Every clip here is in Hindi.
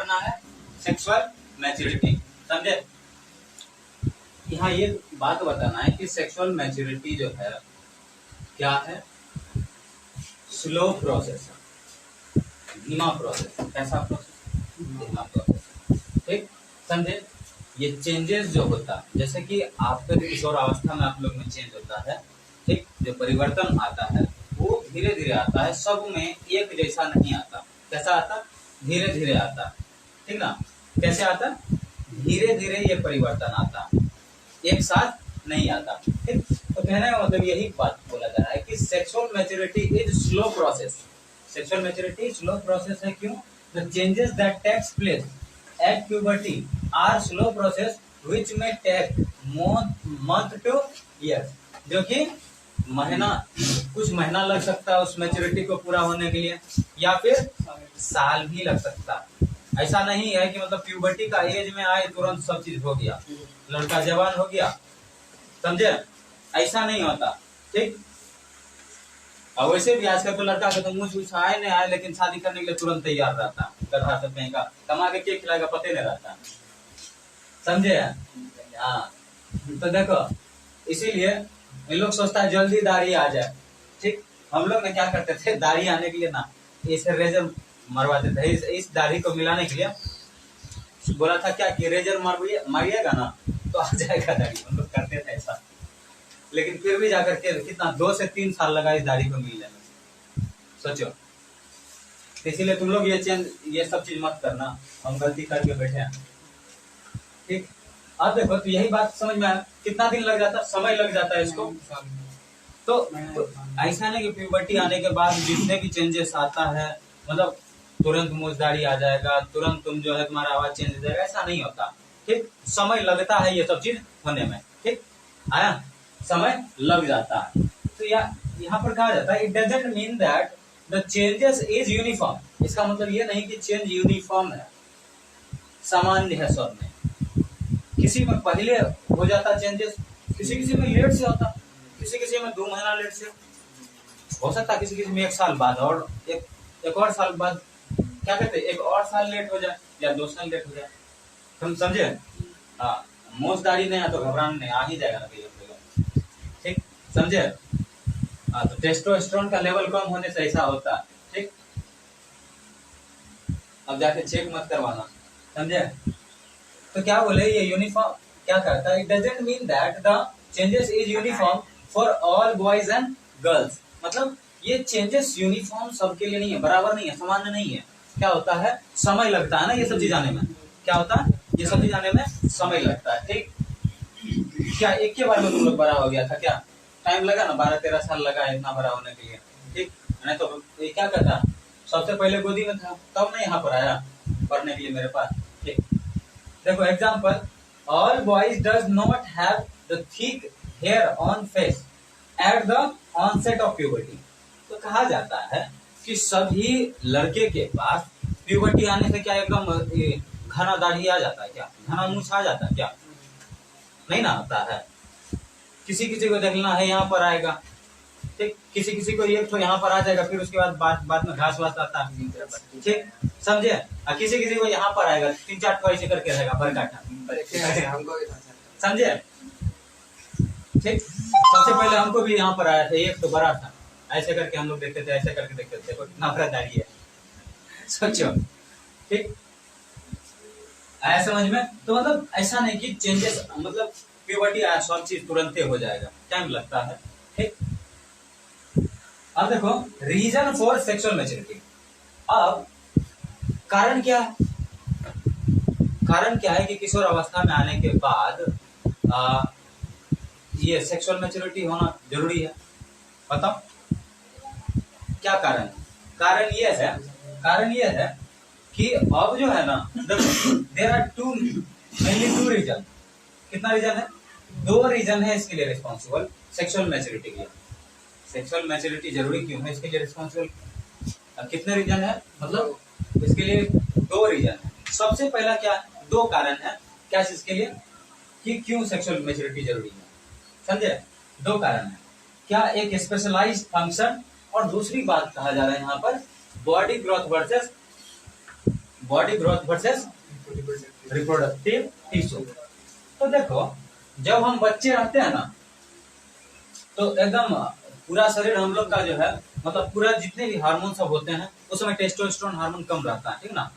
करना है सेक्सुअल मैच्योरिटी, समझे। यहाँ ये बात बताना है कि सेक्सुअल मैच्योरिटी जो है क्या है, स्लो प्रोसेस है, धीमा प्रोसेस। कैसा प्रोसेस? धीमा प्रोसेस, ठीक, समझे। ये चेंजेस जो होता है, जैसे कि आपके किशोर अवस्था में आप लोग में चेंज होता है, ठीक, जो परिवर्तन आता है वो धीरे धीरे आता है, सब में एक जैसा नहीं आता। कैसा आता? धीरे धीरे आता, ठीक ना। कैसे आता? धीरे धीरे ये परिवर्तन आता, एक साथ नहीं आता, ठीक। तो कहने का मतलब यही बात बोला जा रहा है कि sexual maturity is slow process. Sexual maturity slow process है, क्यों? The changes that takes place at puberty are slow process which में टेक मंथ टू ईयर, जो कि महीना, कुछ महीना लग सकता है उस मैच्योरिटी को पूरा होने के लिए, या फिर साल भी लग सकता है। ऐसा नहीं है कि मतलब प्यूबर्टी का एज में आए तुरंत सब चीज हो गया, लड़का जवान हो गया, समझे, ऐसा नहीं होता, ठीक। और वैसे भी आजकल तो लड़का के तो मुंह छूछ आए नहीं आए, लेकिन शादी करने के लिए तुरंत तैयार रहता, गधा से कहीं का कमा के खिलाएगा पते नहीं रहता, समझे। हाँ, तो देखो, इसीलिए इन लोग सोचता है जल्दी दाढ़ी आ जाए, ठीक। हम लोग ने क्या करते थे, दाढ़ी आने के लिए ना इसे रेजर मरवा देते थे, इस दाढ़ी को मिलाने के लिए बोला था क्या कि रेजर मारिएगा ना तो आ जाएगा दाढ़ी, हम लोग करते थे ऐसा। लेकिन फिर भी जाकर के कितना 2 से 3 साल लगा इस दाढ़ी को मिलने में, सोचो। इसीलिए तुम लोग ये सब चीज मत करना, हम गलती करके बैठे हैं, ठीक। अब देखो, तो यही बात समझ में आया, कितना दिन लग जाता, समय लग जाता है इसको। तो ऐसा नहीं कि प्यूबर्टी आने के बाद जितने भी चेंजेस आता है, मतलब तुरंत मुझदारी आ जाएगा, तुरंत तुम जो है तुम्हारा आवाज चेंज हो जाएगा, ऐसा नहीं होता, ठीक। समय लगता है ये सब चीज होने में, ठीक, आया, समय लग जाता है। तो यहाँ पर कहा जाता है it doesn't mean that the changes is uniform. इसका मतलब ये नहीं कि चेंज यूनिफॉर्म है, सामान्य है सब में। किसी में पहले हो जाता चेंजेस, किसी में लेट से होता, किसी में 2 महीना लेट से हो सकता, किसी में 1 साल बाद, और एक और साल बाद, क्या कहते हैं, 1 और साल लेट हो जाए या 2 साल लेट हो जाए, तुम समझे। हाँ, मोजदारी नहीं है तो घबराना नहीं, आ ही जाएगा ना कहीं, ठीक, समझे। हाँ, तो टेस्टोस्टेरोन का लेवल कम होने से ऐसा होता है, ठीक। अब जाके चेक मत करवाना, समझे। तो क्या बोले, ये यूनिफॉर्म क्या करता है, it doesn't mean that the changes is uniform for all boys and girls. मतलब ये चेंजेस यूनिफॉर्म सबके लिए नहीं है, बराबर नहीं है, समान नहीं है। क्या होता है, समय लगता है ना ये सब चीज आने में। क्या होता है, ये सब चीज आने में समय लगता है, ठीक। क्या एक के बार में तुम लोग बड़ा हो गया था क्या? टाइम लगा ना, 12-13 साल लगा इतना बड़ा होने के लिए, ठीक। नहीं तो ये क्या करता, सबसे पहले गोदी में था, तब नहीं यहाँ पर आया पढ़ने के लिए मेरे पास, ठीक। देखो example, all boys does not have the thick hair on face at the onset of puberty. तो कहा जाता है कि सभी लड़के के पास प्यूबर्टी आने से क्या एकदम घना दाढ़ी आ जाता है क्या, घना मूछ आ जाता है क्या? नहीं ना आता है। किसी किसी को देखना है यहाँ पर आएगा, ठीक, किसी किसी को एक तो यहाँ पर आ जाएगा, फिर उसके बाद में घास वास आता है, ठीक, समझे। किसी किसी को यहाँ पर आएगा, 3-4 ठो ऐसे करके रहेगा बरकाटा, समझे, ठीक। सबसे पहले हमको भी यहाँ पर आया था, एक तो बड़ा था, ऐसे करके हम लोग देखते थे, ऐसे करके देखते थे, कितना बड़ा दाढ़ी है, सोचो, ठीक। आया समझ में। तो मतलब ऐसा नहीं कि चेंजेस, मतलब प्यूबर्टी आया सब चीज तुरंत हो जाएगा, टाइम लगता है, ठीक। अब देखो, रीजन फॉर सेक्सुअल मैच्योरिटी। अब कारण क्या है, कारण क्या है कि किशोर अवस्था में आने के बाद ये सेक्सुअल मैच्योरिटी होना जरूरी है, बताओ क्या कारण? कारण ये है कि अब जो है ना, देयर आर मेनली 2 रीजन। कितना रीजन है? 2 रीजन है इसके लिए रिस्पॉन्सिबल, सेक्सुअल मैच्योरिटी के लिए। सेक्सुअल मैच्योरिटी जरूरी क्यों है इसके लिए रिस्पॉन्सिबल? कितने रीजन है, मतलब इसके लिए 2 रीजन है। सबसे पहला क्या, 2 कारण है क्या इसके लिए कि क्यों सेक्सुअल मैच्योरिटी जरूरी है, समझे। 2 कारण है क्या, एक स्पेशलाइज्ड फंक्शन, और दूसरी बात कहा जा रहा है यहाँ पर body growth versus body growth versus reproductive tissue. तो देखो जब हम बच्चे रहते हैं ना तो एकदम पूरा शरीर हम लोग का जो है मतलब पूरा जितने भी हार्मोन सब होते हैं उस समय टेस्टोस्टेरोन हार्मोन कम रहता है, ठीक ना,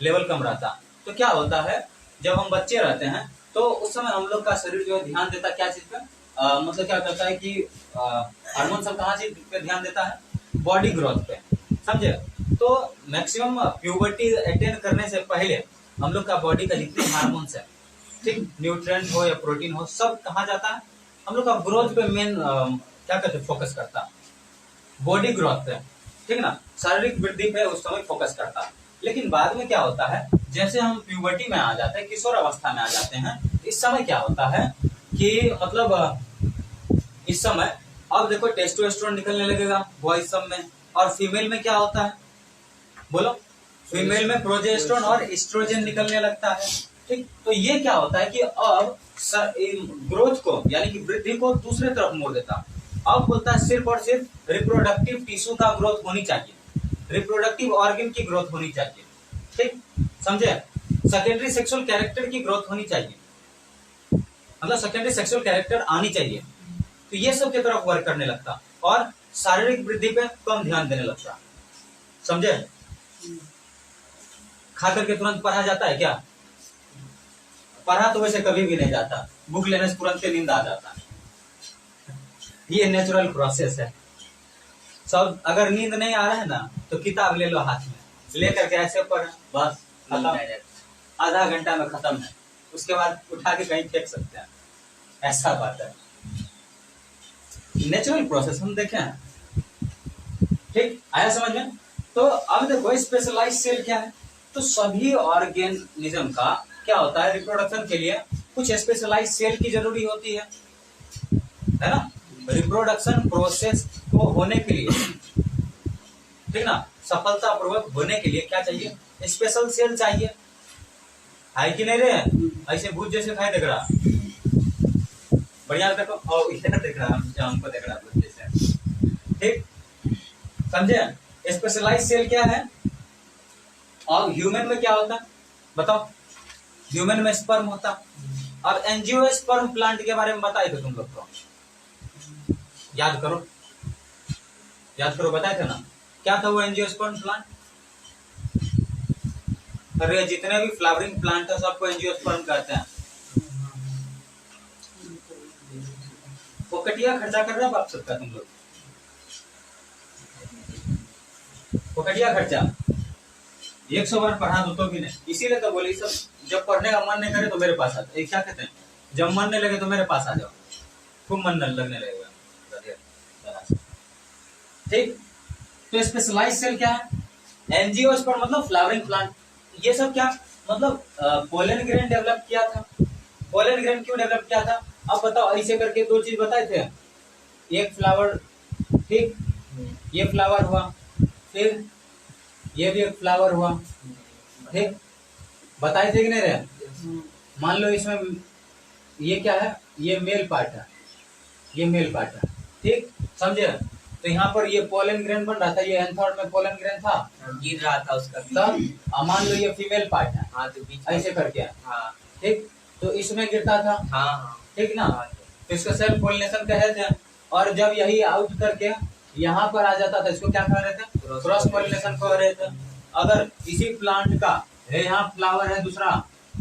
लेवल कम रहता है। तो क्या होता है जब हम बच्चे रहते हैं तो उस समय हम लोग का शरीर जो है ध्यान देता है क्या चीज पे, मतलब क्या करता है कि हार्मोन सब कहाँ चीज पे ध्यान देता है, बॉडी ग्रोथ पे, समझे। तो मैक्सिमम प्यूबर्टी अटेन करने से पहले हम लोग का बॉडी का जितने हार्मोन्स है, ठीक, न्यूट्रिएंट हो या प्रोटीन हो, सब कहाँ जाता है, हम लोग का ग्रोथ पे मेन क्या कहते हैं फोकस करता है, बॉडी ग्रोथ पे, ठीक ना, शारीरिक वृद्धि पे उस समय फोकस करता है। लेकिन बाद में क्या होता है जैसे हम प्यूबर्टी में आ जाते हैं, किशोर अवस्था में आ जाते हैं, इस समय क्या होता है कि मतलब इस समय अब देखो टेस्टोस्टेरोन निकलने लगेगा बॉयज सब में, और फीमेल में क्या होता है बोलो, फीमेल में प्रोजेस्टेरोन और एस्ट्रोजन निकलने लगता है, ठीक। तो ये क्या होता है कि अब ग्रोथ को यानी कि वृद्धि को दूसरे तरफ मोड़ देता है। अब बोलता है सिर्फ और सिर्फ रिप्रोडक्टिव टिश्यू का ग्रोथ होनी चाहिए, रिप्रोडक्टिव ऑर्गन की ग्रोथ होनी चाहिए, ठीक, समझे। सेकेंडरी सेक्सुअल कैरेक्टर की ग्रोथ होनी चाहिए, मतलब सेकेंडरी सेक्सुअल कैरेक्टर आनी चाहिए। तो ये सब की तरफ वर्क करने लगता और शारीरिक वृद्धि पे कम ध्यान देने लगता, समझे। खा करके तुरंत पढ़ा जाता है क्या, पढ़ा तो वैसे कभी भी नहीं जाता, बुक लेने से तुरंत नींद आ जाता है, ये नेचुरल प्रोसेस है सब। अगर नींद नहीं आ रहा है ना तो किताब ले लो हाथ में, लेकर के ऐसे पढ़, बस खत्म, आधा घंटा में खत्म है, उसके बाद उठा के कहीं फेंक सकते हैं, ऐसा बात है, नेचुरल प्रोसेस हम देखे हैं, ठीक, आया समझ में। तो अब देखो स्पेशलाइज सेल क्या है, तो सभी ऑर्गेनिज्म का क्या होता है रिप्रोडक्शन के लिए कुछ स्पेशलाइज सेल की जरूरी होती है ना, रिप्रोडक्शन प्रोसेस को होने के लिए, ठीक ना, सफलतापूर्वक होने के लिए क्या चाहिए, स्पेशल सेल चाहिए, है कि नहीं रे, ऐसे भूत जैसे खाए देख रहा, बढ़िया देखो, और इधर देख रहा, हमको देख रहा भूत जैसे, ठीक, समझे। स्पेशलाइज सेल क्या है, और ह्यूमन में क्या होता है बताओ, ह्यूमन में स्पर्म होता, और एंजियोस्पर्म प्लांट के बारे में बताए थे तुम लोग को, याद करो, याद करो, बताए थे ना, क्या था वो एंजियोस्पर्म प्लांट। अरे जितने भी फ्लावरिंग प्लांट है सबको एंजियोस्पर्म कहते हैं। फोकटिया खर्चा कर रहा है बाप सबका तुम लोग, फोकटिया खर्चा 100 बार पढ़ा दो तो भी नहीं, इसीलिए तो बोले सब, जब पढ़ने का मन नहीं करे तो मेरे पास आता, क्या कहते हैं, जब मन नहीं लगे तो मेरे पास आ जाओ, खूब मन लगने लगेगा, ठीक। तो स्पेशलाइज सेल क्या है, एंजियोस्पर्म मतलब फ्लावरिंग प्लांट, ये सब क्या मतलब पोलन ग्रेन डेवलप किया था, पोलन ग्रेन क्यों डेवलप किया था, अब बताओ, ऐसे करके दो चीज बताए थे, एक फ्लावर, ठीक, ये फ्लावर हुआ, फिर ये भी एक फ्लावर हुआ, ठीक, बताए थे कि नहीं रहे। मान लो इसमें ये क्या है, ये मेल पार्ट है, ये मेल पार्ट है, ठीक, समझे। तो यहाँ पर ये पोलन ग्रेन बन रहा था, ये एंथोड में पोलन ग्रेन था, गिर रहा था उसका, तब मान लो ये फीमेल पार्ट है, हाँ, तो बीच ऐसे करके, हाँ, ठीक, तो इसमें गिरता था, हाँ, ठीक ना, तो इसको सेल्फ पोलिनेशन कहे थे, और जब यही आउट करके यहाँ पर आ जाता था इसको क्या कह रहे थे, क्रॉस पोलिनेशन कह रहे थे। अगर इसी प्लांट का है, यहाँ फ्लावर है दूसरा,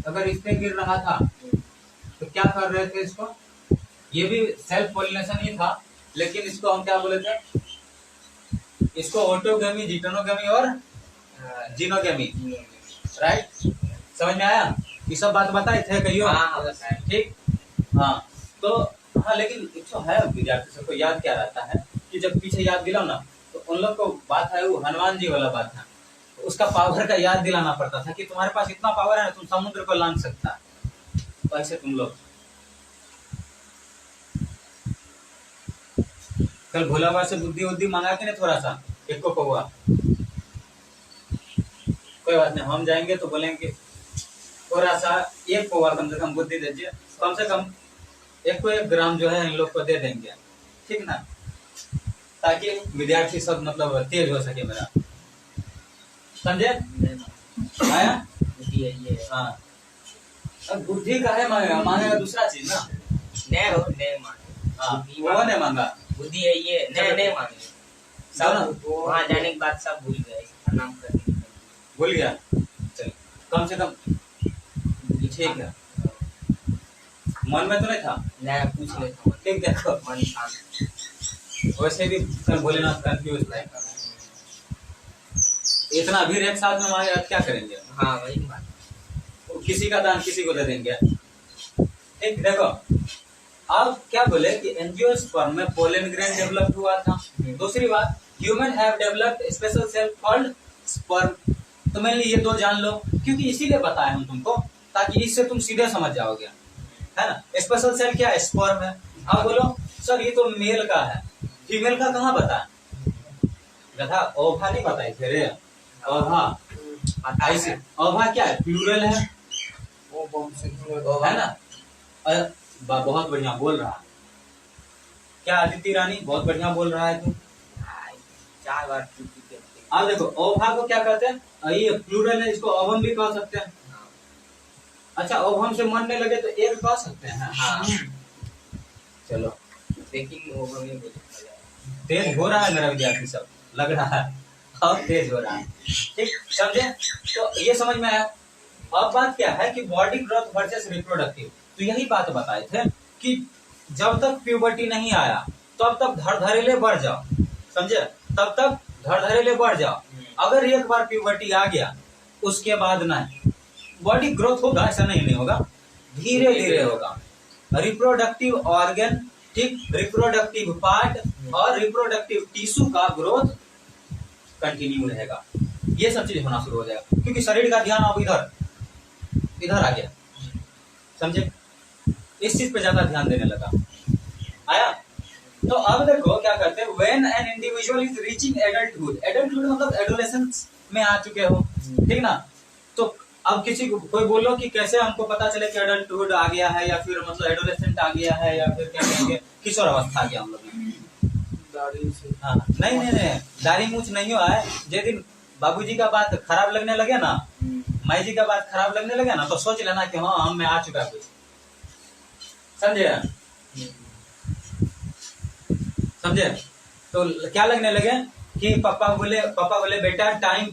अगर इस पे गिर रहा था तो क्या कर रहे थे इसको, ये भी सेल्फ पोलिनेशन ही था, लेकिन इसको हम क्या बोले थे, इसको ऑटोगेमी, जिटोनोगेमी और जीनोगेमी, राइट, समझ में आया, ये सब बात बताए थे कहियो, ठीक, हाँ। तो हाँ, लेकिन एक तो है विद्यार्थी सबको याद क्या रहता है कि जब पीछे याद दिलाओ ना तो उन लोग को बात है वो हनुमान जी वाला बात है, तो उसका पावर का याद दिलाना पड़ता था कि तुम्हारे पास इतना पावर है ना, तुम समुद्र को लांघ सकता है, तो ऐसे तुम लोग कल भोला बाबा से बुद्धि उद्धि मांगा के नहीं थोड़ा सा, एक को कौआ, कोई बात नहीं, हम जाएंगे तो बोलेंगे थोड़ा सा एक पौवा कम से कम बुद्धि दीजिए, कम से कम 1 को 1 ग्राम जो है इन लोग को दे देंगे, ठीक ना, ताकि विद्यार्थी सब मतलब तेज हो सके मेरा, समझे। आया? बुद्धि है ये। हाँ, अब बुद्धि का है मांगेगा, मांगेगा दूसरा चीज ना। नहीं हो नहीं मांगे। हाँ, बुद्धि वो ने मांगा। बुद्धि है ये, नहीं नहीं मांगे। सब वो वहाँ जाने के बाद सब भूल गए, प्रणाम करने। भूल गया। चल, कम से कम ठीक है, मन में तो नहीं था। नहीं पूछ लेता हूँ। ठीक, देखो मन शांत। वैसे भी कल भोलेनाथ कंफ्यूज थे, इतना भीड़ एक साथ में मांगे, अब क्या करेंगे? हाँ वही बात। तो किसी का दान किसी को दे देंगे। ठीक, देखो अब क्या बोले कि एंजियोस्पर्म में पोलन ग्रैंड डेवलप हुआ था। दूसरी बात, human have developed special cell called sperm. तो मैंने ये दो जान लो, क्योंकि इसीलिए बताया हम तुमको, ताकि इससे तुम सीधे समझ जाओगे, है ना। स्पेशल सेल क्या है? स्पर्म है। अब बोलो सर ये तो मेल का है, फीमेल का कहाँ बताया? गधा, ओभा नहीं बताई थे रे, ओभा। ऐसे ओभा क्या है? प्लूरल है, है ना। बहुत बढ़िया बोल रहा है। क्या आदित्य रानी, बहुत बढ़िया बोल रहा है तू। 4 बार अब देखो ओभा को क्या कहते हैं? ये प्लूरल है, इसको ओवम भी कह सकते हैं। अच्छा, ओवम से मनने लगे तो एक कह सकते हैं। हाँ। चलो, लेकिन वो हमें तेज हो रहा है मेरा विद्यार्थी सब, लग रहा है और तेज हो रहा है। ठीक, समझे? तो ये समझ में आया। अब बात क्या है कि बॉडी ग्रोथ वर्सेस रिप्रोडक्टिव। तो यही बात बताए थे कि जब तक प्यूबर्टी नहीं आया तब तक धड़धड़ेले बढ़ जाओ, समझे? तब तक धड़धड़ेले बढ़ जाओ। अगर एक बार प्यूबर्टी आ गया उसके बाद नहीं, बॉडी ग्रोथ होगा, ऐसा नहीं होगा, धीरे धीरे होगा। रिप्रोडक्टिव ऑर्गन, ठीक, रिप्रोडक्टिव पार्ट और रिप्रोडक्टिव टिश्यू का ग्रोथ कंटिन्यू रहेगा। ये सब चीज होना शुरू हो जाएगा, क्योंकि शरीर का ध्यान अब इधर आ गया, समझे? इस चीज पे ज्यादा ध्यान देने लगा। आया? तो अब देखो क्या करते हैं, when an individual is reaching adulthood, adulthood मतलब एडोलेसेंस में आ चुके हो, ठीक ना। तो अब किसी को कोई बोलो कि कैसे हमको पता चले कि एडल्टहुड आ गया है, या फिर मतलब एडोलेसेंट आ गया है, या फिर क्या कहेंगे किशोर अवस्था आ गया हम लोग में। हाँ, नहीं नहीं नहीं, दाढ़ी मूछ नहीं हुआ है। जिस दिन बाबूजी का बात खराब लगने लगे ना, माई जी का बात खराब लगने लगे ना, तो सोच लेना कि हाँ हम में आ चुका है कुछ, समझे? समझे? तो क्या लगने लगे कि पापा बोले बेटा टाइम